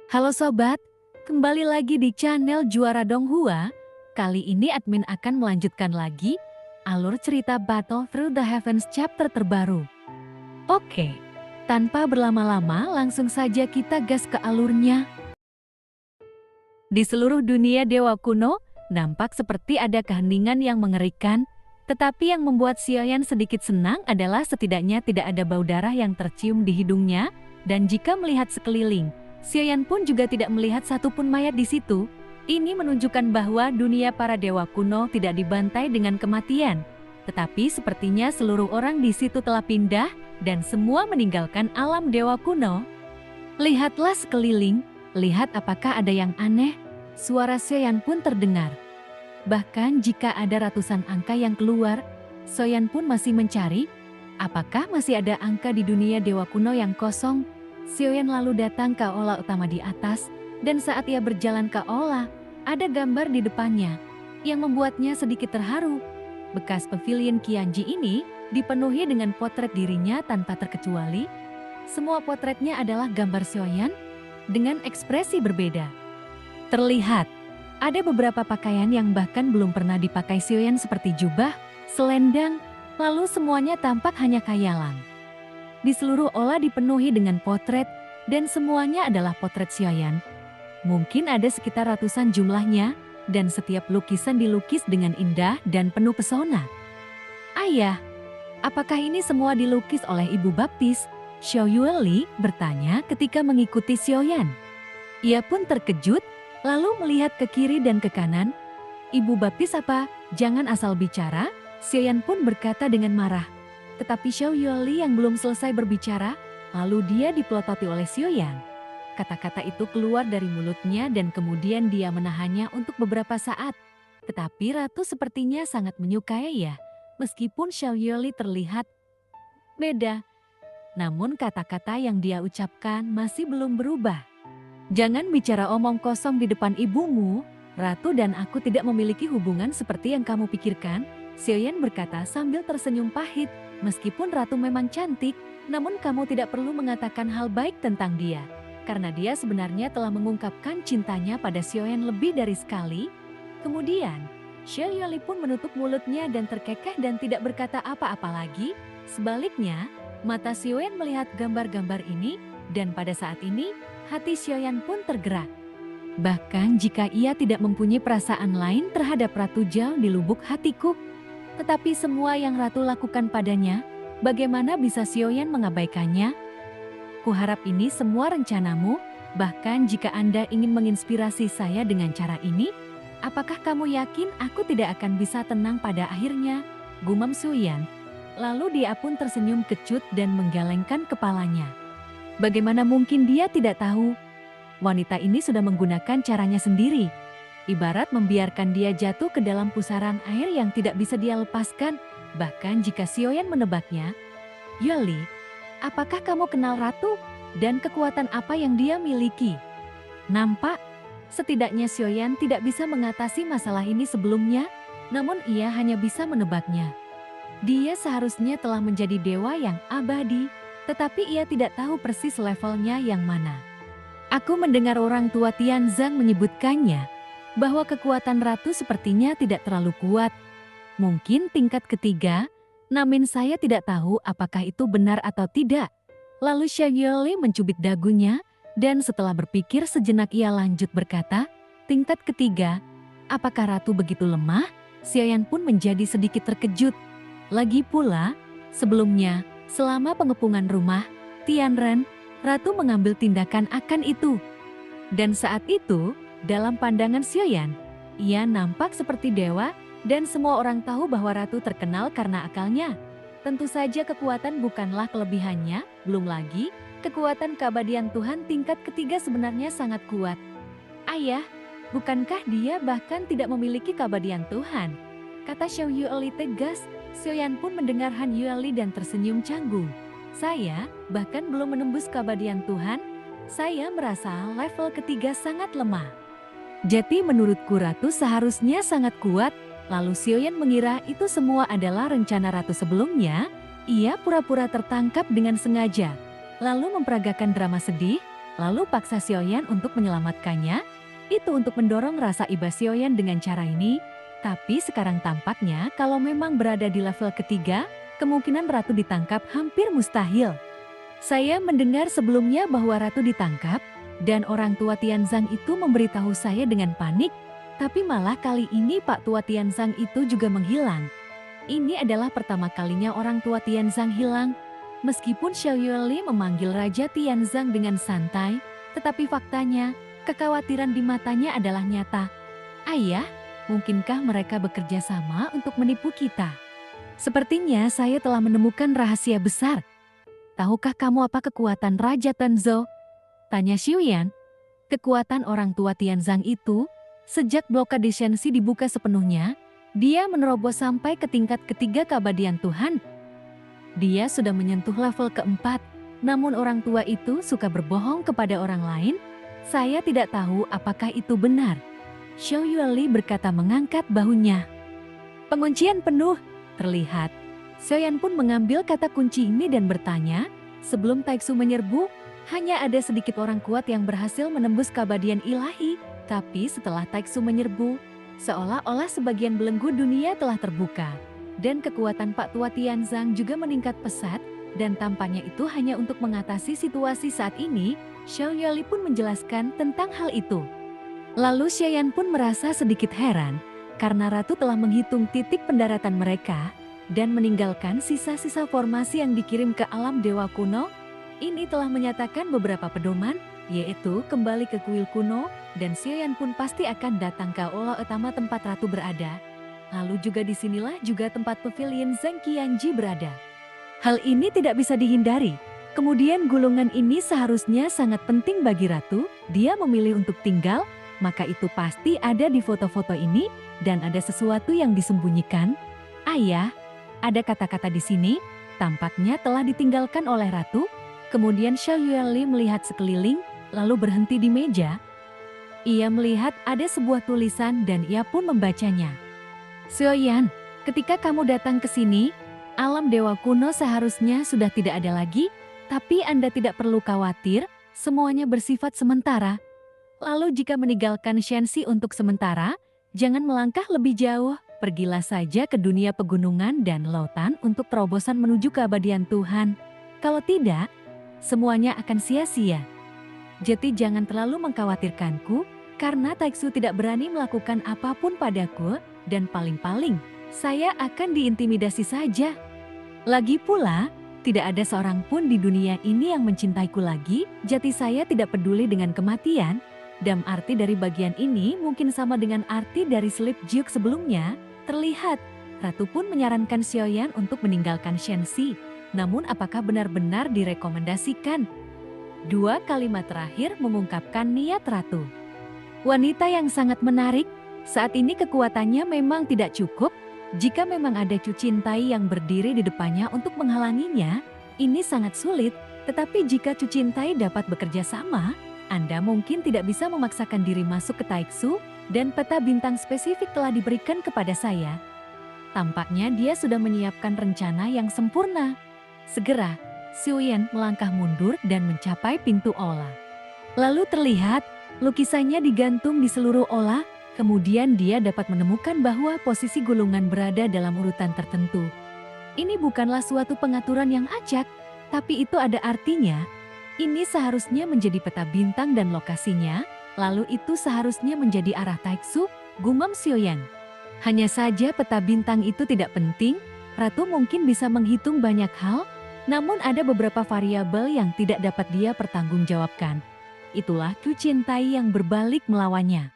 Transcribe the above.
Halo sobat, kembali lagi di channel Juara Donghua. Kali ini admin akan melanjutkan lagi alur cerita Battle Through the Heavens chapter terbaru. Oke, tanpa berlama-lama langsung saja kita gas ke alurnya. Di seluruh dunia dewa kuno, nampak seperti ada keheningan yang mengerikan, tetapi yang membuat Xiaoyan sedikit senang adalah setidaknya tidak ada bau darah yang tercium di hidungnya, dan jika melihat sekeliling, Xiaoyan pun juga tidak melihat satupun mayat di situ. Ini menunjukkan bahwa dunia para dewa kuno tidak dibantai dengan kematian. Tetapi sepertinya seluruh orang di situ telah pindah dan semua meninggalkan alam dewa kuno. Lihatlah sekeliling, lihat apakah ada yang aneh. Suara Xiaoyan pun terdengar. Bahkan jika ada ratusan angka yang keluar, Xiaoyan pun masih mencari. Apakah masih ada angka di dunia dewa kuno yang kosong? Xiaoyan lalu datang ke aula utama di atas, dan saat ia berjalan ke aula, ada gambar di depannya yang membuatnya sedikit terharu. Bekas pavilion Qianji ini dipenuhi dengan potret dirinya tanpa terkecuali. Semua potretnya adalah gambar Xiaoyan dengan ekspresi berbeda. Terlihat ada beberapa pakaian yang bahkan belum pernah dipakai Xiaoyan seperti jubah, selendang, lalu semuanya tampak hanya khayalan. Di seluruh aula dipenuhi dengan potret, dan semuanya adalah potret Xiaoyan. Mungkin ada sekitar ratusan jumlahnya, dan setiap lukisan dilukis dengan indah dan penuh pesona. Ayah, apakah ini semua dilukis oleh ibu baptis? Xiao Yueli bertanya ketika mengikuti Xiaoyan. Ia pun terkejut, lalu melihat ke kiri dan ke kanan. Ibu baptis apa? Jangan asal bicara, Xiaoyan pun berkata dengan marah. Tetapi Xiao Yueli yang belum selesai berbicara, lalu dia dipelototi oleh Xiaoyan. Kata-kata itu keluar dari mulutnya dan kemudian dia menahannya untuk beberapa saat. Tetapi ratu sepertinya sangat menyukai ya, meskipun Xiao Yueli terlihat beda. Namun kata-kata yang dia ucapkan masih belum berubah. Jangan bicara omong kosong di depan ibumu, ratu dan aku tidak memiliki hubungan seperti yang kamu pikirkan, Xiaoyan berkata sambil tersenyum pahit. Meskipun ratu memang cantik, namun kamu tidak perlu mengatakan hal baik tentang dia. Karena dia sebenarnya telah mengungkapkan cintanya pada Xiaoyan lebih dari sekali. Kemudian, Xiao Yueli pun menutup mulutnya dan terkekeh dan tidak berkata apa-apa lagi. Sebaliknya, mata Xiaoyan melihat gambar-gambar ini, dan pada saat ini, hati Xiaoyan pun tergerak. Bahkan jika ia tidak mempunyai perasaan lain terhadap Ratu Zhao di lubuk hatiku, tetapi semua yang ratu lakukan padanya, bagaimana bisa Xiaoyan mengabaikannya? Kuharap ini semua rencanamu, bahkan jika Anda ingin menginspirasi saya dengan cara ini, apakah kamu yakin aku tidak akan bisa tenang pada akhirnya? Gumam Xiaoyan. Lalu dia pun tersenyum kecut dan menggelengkan kepalanya. Bagaimana mungkin dia tidak tahu? Wanita ini sudah menggunakan caranya sendiri. Ibarat membiarkan dia jatuh ke dalam pusaran air yang tidak bisa dia lepaskan. Bahkan jika Xiaoyan menebaknya, Yueli, apakah kamu kenal ratu? Dan kekuatan apa yang dia miliki? Nampak, setidaknya Xiaoyan tidak bisa mengatasi masalah ini sebelumnya, namun ia hanya bisa menebaknya. Dia seharusnya telah menjadi dewa yang abadi, tetapi ia tidak tahu persis levelnya yang mana. Aku mendengar orang tua Tianzang menyebutkannya, bahwa kekuatan ratu sepertinya tidak terlalu kuat. Mungkin tingkat ketiga, namun saya tidak tahu apakah itu benar atau tidak. Lalu Xiao Yueli mencubit dagunya, dan setelah berpikir sejenak ia lanjut berkata, tingkat ketiga, apakah ratu begitu lemah? Xiaoyan pun menjadi sedikit terkejut. Lagi pula, sebelumnya, selama pengepungan rumah, Tianren, ratu mengambil tindakan akan itu. Dan saat itu, dalam pandangan Xiaoyan, ia nampak seperti dewa dan semua orang tahu bahwa ratu terkenal karena akalnya. Tentu saja kekuatan bukanlah kelebihannya, belum lagi kekuatan keabadian Tuhan tingkat ketiga sebenarnya sangat kuat. Ayah, bukankah dia bahkan tidak memiliki keabadian Tuhan? Kata Xiao Yueli tegas. Xiaoyan pun mendengar Han Yueli dan tersenyum canggung. Saya bahkan belum menembus keabadian Tuhan. Saya merasa level ketiga sangat lemah. Jadi menurutku ratu seharusnya sangat kuat. Lalu Xiaoyan mengira itu semua adalah rencana ratu sebelumnya. Ia pura-pura tertangkap dengan sengaja, lalu memperagakan drama sedih. lalu paksa Xiaoyan untuk menyelamatkannya. Itu untuk mendorong rasa iba Xiaoyan dengan cara ini. Tapi sekarang tampaknya kalau memang berada di level ketiga, kemungkinan ratu ditangkap hampir mustahil. Saya mendengar sebelumnya bahwa ratu ditangkap, dan orang tua Tianzang itu memberitahu saya dengan panik. Tapi malah kali ini Pak Tua Tianzang itu juga menghilang. Ini adalah pertama kalinya orang tua Tianzang hilang. Meskipun Xiao Yueli memanggil Raja Tianzang dengan santai, tetapi faktanya, kekhawatiran di matanya adalah nyata. Ayah, mungkinkah mereka bekerja sama untuk menipu kita? Sepertinya saya telah menemukan rahasia besar. Tahukah kamu apa kekuatan Raja Tenzhou? Tanya Xiuyan. Kekuatan orang tua Tianzang itu, sejak blokade Shenxi dibuka sepenuhnya, dia menerobos sampai ke tingkat ketiga keabadian Tuhan. Dia sudah menyentuh level keempat, namun orang tua itu suka berbohong kepada orang lain. Saya tidak tahu apakah itu benar. Xiao Yueli berkata mengangkat bahunya. Penguncian penuh, terlihat. Xiaoyan pun mengambil kata kunci ini dan bertanya, sebelum Taixu menyerbu, hanya ada sedikit orang kuat yang berhasil menembus keabadian ilahi. Tapi setelah Taixu menyerbu, seolah-olah sebagian belenggu dunia telah terbuka. Dan kekuatan Pak Tua Tianzang juga meningkat pesat, dan tampaknya itu hanya untuk mengatasi situasi saat ini. Xiao Yueli pun menjelaskan tentang hal itu. Lalu Xiaoyan pun merasa sedikit heran, karena Ratu telah menghitung titik pendaratan mereka, dan meninggalkan sisa-sisa formasi yang dikirim ke alam dewa kuno. Ini telah menyatakan beberapa pedoman, yaitu kembali ke kuil kuno, dan Xiaoyan pun pasti akan datang ke aula utama tempat Ratu berada. Lalu juga disinilah juga tempat pavilion Zheng Qianji berada. Hal ini tidak bisa dihindari. Kemudian gulungan ini seharusnya sangat penting bagi Ratu, dia memilih untuk tinggal, maka itu pasti ada di foto-foto ini, dan ada sesuatu yang disembunyikan. Ayah, ada kata-kata di sini, tampaknya telah ditinggalkan oleh Ratu. Kemudian Xiao Yueli melihat sekeliling, lalu berhenti di meja. Ia melihat ada sebuah tulisan dan ia pun membacanya. Xiaoyan, ketika kamu datang ke sini, alam dewa kuno seharusnya sudah tidak ada lagi, tapi Anda tidak perlu khawatir, semuanya bersifat sementara. Lalu jika meninggalkan Shenxi untuk sementara, jangan melangkah lebih jauh, pergilah saja ke dunia pegunungan dan lautan untuk terobosan menuju keabadian Tuhan. Kalau tidak, semuanya akan sia-sia. Jadi jangan terlalu mengkhawatirkanku, karena Taixu tidak berani melakukan apapun padaku, dan paling-paling, saya akan diintimidasi saja. Lagi pula, tidak ada seorang pun di dunia ini yang mencintaiku lagi, jadi saya tidak peduli dengan kematian. Dan arti dari bagian ini mungkin sama dengan arti dari Sleep Juk sebelumnya. Terlihat, Ratu pun menyarankan Xiaoyan untuk meninggalkan Shenxi. Namun apakah benar-benar direkomendasikan? Dua kalimat terakhir mengungkapkan niat Ratu. Wanita yang sangat menarik, saat ini kekuatannya memang tidak cukup. Jika memang ada Cu Cintai yang berdiri di depannya untuk menghalanginya, ini sangat sulit. Tetapi jika Cu Cintai dapat bekerja sama, Anda mungkin tidak bisa memaksakan diri masuk ke Taixu, dan peta bintang spesifik telah diberikan kepada saya. Tampaknya dia sudah menyiapkan rencana yang sempurna. Segera, Xiaoyan melangkah mundur dan mencapai pintu aula. Lalu terlihat, lukisannya digantung di seluruh aula. Kemudian dia dapat menemukan bahwa posisi gulungan berada dalam urutan tertentu. Ini bukanlah suatu pengaturan yang acak, tapi itu ada artinya. Ini seharusnya menjadi peta bintang dan lokasinya, lalu itu seharusnya menjadi arah Taixu, gumam Xiaoyan. Hanya saja peta bintang itu tidak penting, Ratu mungkin bisa menghitung banyak hal, namun ada beberapa variabel yang tidak dapat dia pertanggungjawabkan. Itulah Cu Cintai yang berbalik melawannya.